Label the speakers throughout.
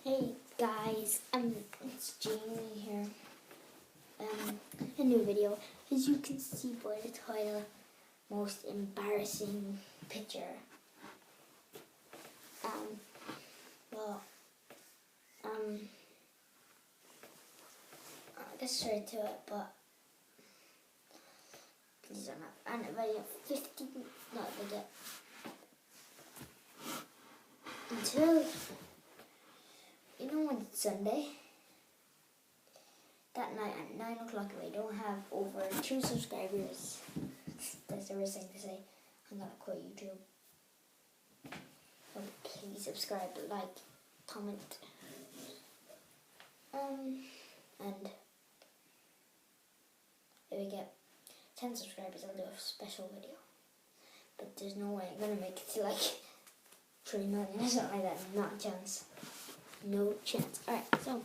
Speaker 1: Hey guys, it's Jamie here. A new video. As you can see by the title, most embarrassing picture. I'll get straight to it, but please don't have and video 50, not video. Until, when it's Sunday, that night at 9 o'clock, if I don't have over 2 subscribers, that's the worst thing to say, I'm gonna quit YouTube. So please subscribe, like, comment, and if we get 10 subscribers, I'll do a special video. But there's no way I'm gonna make it to like 3 million or something like that. Not a chance. No chance. Alright, so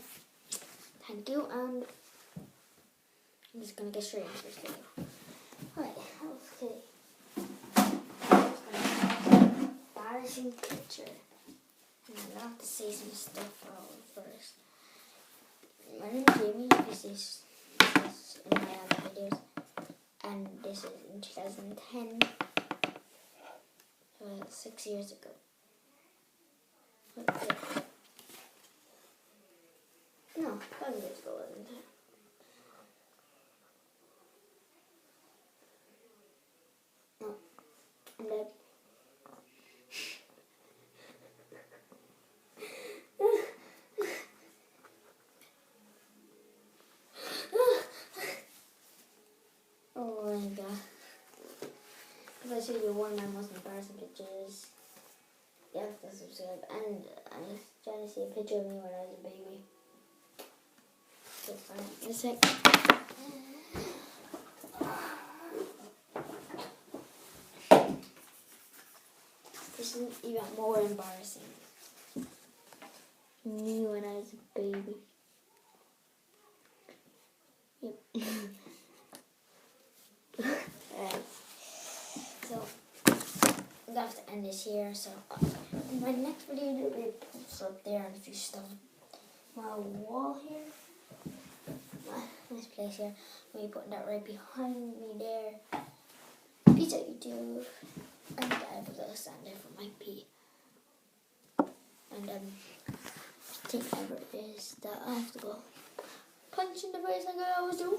Speaker 1: thank you, and I'm just gonna get straight into this video. Alright, okay. Embarrassing picture. And I have to say some stuff first. My name is Jamie. This is in my other videos, and this is in 2010. 6 years ago. Okay. No, 5 years ago, wasn't it? No, I'm dead. Oh my god. If I show you one of my most embarrassing pictures, you have to subscribe. And I was trying to see a picture of me when I was a baby. Just a sec. This is even more embarrassing. Me when I was a baby. Yep. Alright. So, I'm gonna have to end this here. So, in my next video, there will be posts up there and a few stuff. My wall here. Nice place here. I'm going to be putting that right behind me there. Peace out, YouTube. And I have a little stand there for my pee. And I think ever is that I have to go punch in the face like I always do.